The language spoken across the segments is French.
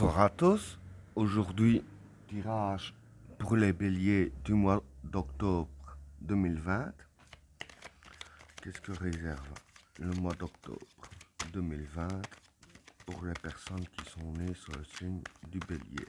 Bonsoir à tous. Aujourd'hui, tirage pour les béliers du mois d'octobre 2020. Qu'est-ce que réserve le mois d'octobre 2020 pour les personnes qui sont nées sur le signe du bélier?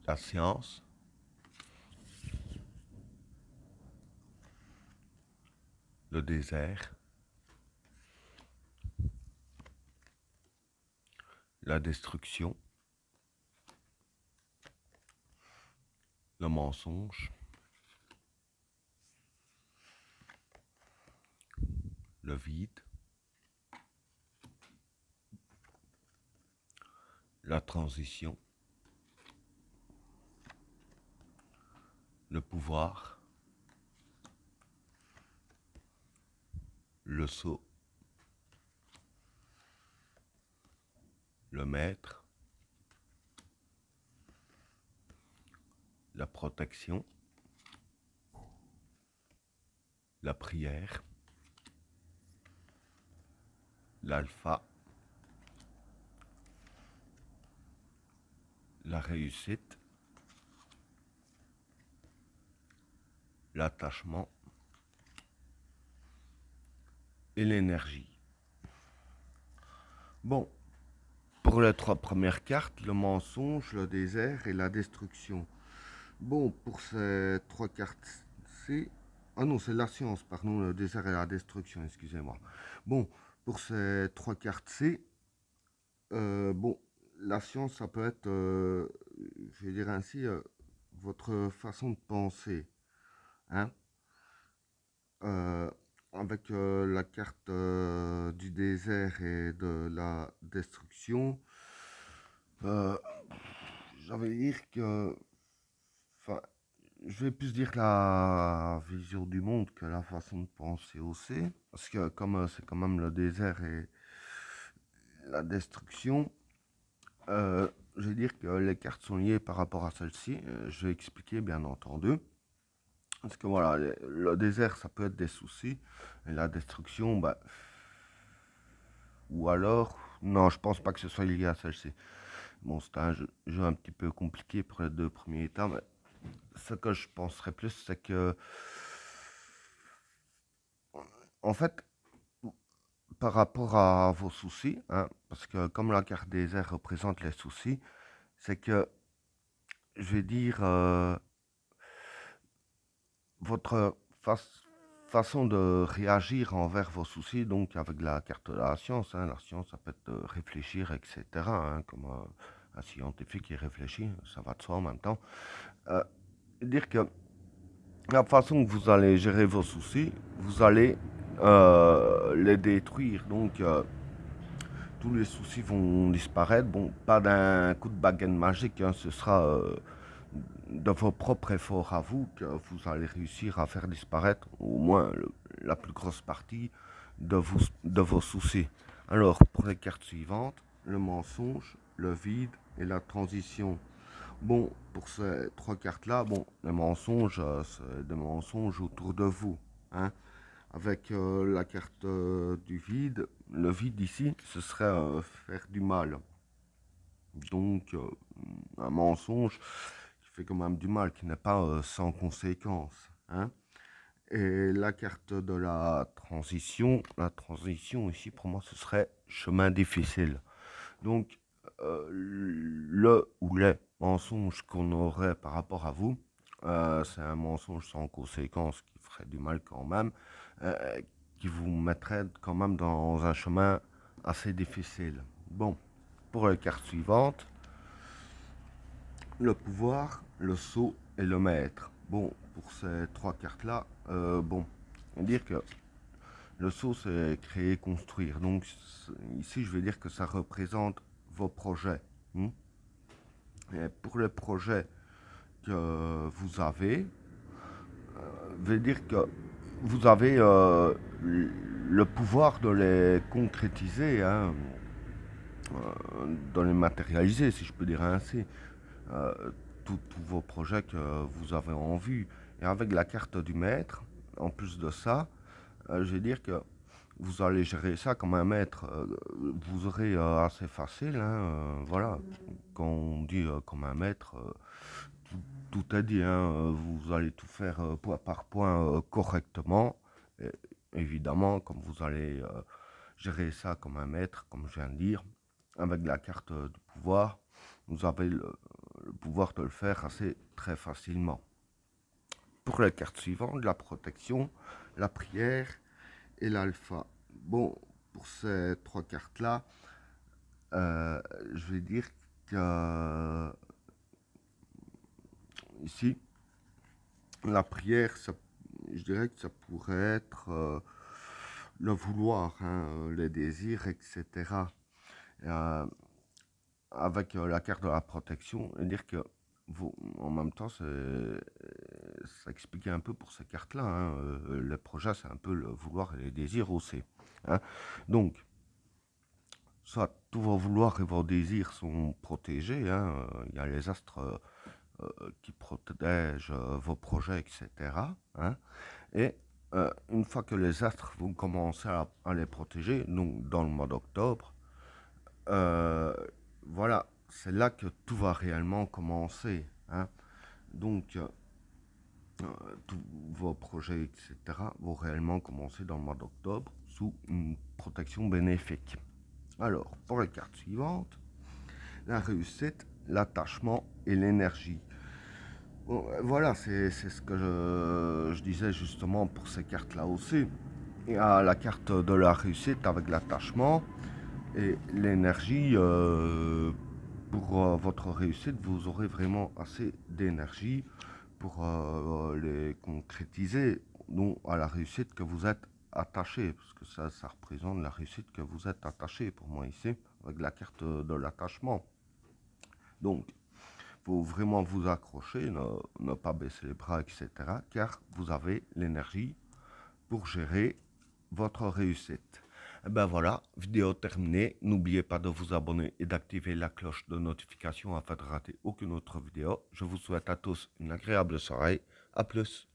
La science, le désert, la destruction, le mensonge, le vide, la transition, le pouvoir, le sceau, le maître, la protection, la prière, l'alpha, la réussite, l'attachement et l'énergie. Bon, pour les trois premières cartes, le mensonge, le désert et la destruction. Bon, pour ces trois cartes-ci... Ah non, c'est la science, pardon, le désert et la destruction, excusez-moi. Bon, pour ces trois cartes-ci, bon, la science, ça peut être, je vais dire ainsi, votre façon de penser. Hein. Euh, avec la carte du désert et de la destruction, euh, j'avais dire que, enfin, je vais plus dire la vision du monde que la façon de penser aussi, parce que comme c'est quand même le désert et la destruction, je vais dire que les cartes sont liées par rapport à celle-ci. Je vais expliquer bien entendu. Parce que voilà, le désert, ça peut être des soucis. Et la destruction, bah. Ou alors. Non, je pense pas que ce soit lié à celle-ci. Bon, c'est un jeu un petit peu compliqué pour les deux premiers états. Mais ce que je penserais plus, c'est que. En fait, par rapport à vos soucis, hein, parce que comme la carte désert représente les soucis, c'est que. Je vais dire. Votre façon de réagir envers vos soucis, donc avec la carte de la science, ça peut être de réfléchir, etc., hein, comme un scientifique qui réfléchit, ça va de soi en même temps. Euh, dire que la façon que vous allez gérer vos soucis, vous allez les détruire, donc tous les soucis vont disparaître, bon, pas d'un coup de baguette magique, hein, ce sera de vos propres efforts à vous que vous allez réussir à faire disparaître au moins la plus grosse partie de vos soucis. Alors, pour les cartes suivantes, le mensonge, le vide et la transition. Bon, pour ces trois cartes-là, bon, les mensonges, c'est des mensonges autour de vous. Hein. Avec la carte du vide, le vide ici, ce serait faire du mal. Donc, un mensonge qui fait quand même du mal, qui n'est pas sans conséquence. Hein. Et la carte de la transition ici pour moi ce serait chemin difficile. Donc, le ou les mensonges qu'on aurait par rapport à vous, c'est un mensonge sans conséquence qui ferait du mal quand même, euh, qui vous mettrait quand même dans un chemin assez difficile. Bon, pour la carte suivante, le pouvoir, le sceau et le maître. Bon, pour ces trois cartes-là, bon, dire que le saut, c'est créer, construire. Donc ici, je vais dire que ça représente vos projets. Hmm. Et pour les projets que vous avez, veut dire que vous avez le pouvoir de les concrétiser, hein, de les matérialiser, si je peux dire ainsi. Euh, tous vos projets que vous avez en vue. Et avec la carte du maître, en plus de ça, je vais dire que vous allez gérer ça comme un maître. Vous aurez assez facile, hein, voilà. Quand on dit comme un maître, tout est dit, hein, vous allez tout faire point par point correctement. Et évidemment, comme vous allez gérer ça comme un maître, comme je viens de dire, avec la carte du pouvoir, vous avez le pouvoir de le faire assez très facilement. Pour la carte suivante, la protection, la prière et l'alpha. Bon, pour ces trois cartes-là, je vais dire que ici, la prière, ça, je dirais que ça pourrait être le vouloir, hein, les désirs, etc. Euh, avec la carte de la protection, et dire que vous, en même temps, ça expliquait un peu pour ces cartes-là. Hein, le projet, c'est un peu le vouloir et les désirs aussi. Hein. Donc, soit tous vos vouloirs et vos désirs sont protégés. Hein, il y a les astres qui protègent vos projets, etc. Hein, et une fois que les astres vont commencer à les protéger, donc dans le mois d'octobre, euh, voilà, c'est là que tout va réellement commencer. Hein. Donc, tous vos projets, etc., vont réellement commencer dans le mois d'octobre sous une protection bénéfique. Alors, pour les cartes suivantes, la réussite, l'attachement et l'énergie. Bon, voilà, c'est ce que je disais justement pour ces cartes-là aussi. Il y a la carte de la réussite avec l'attachement et l'énergie. Pour votre réussite, vous aurez vraiment assez d'énergie pour les concrétiser, donc à la réussite que vous êtes attaché, parce que ça représente la réussite que vous êtes attaché pour moi ici, avec la carte de l'attachement. Donc, faut vraiment vous accrocher, ne pas baisser les bras, etc., car vous avez l'énergie pour gérer votre réussite. Et ben voilà, vidéo terminée. N'oubliez pas de vous abonner et d'activer la cloche de notification afin de rater aucune autre vidéo. Je vous souhaite à tous une agréable soirée. A plus.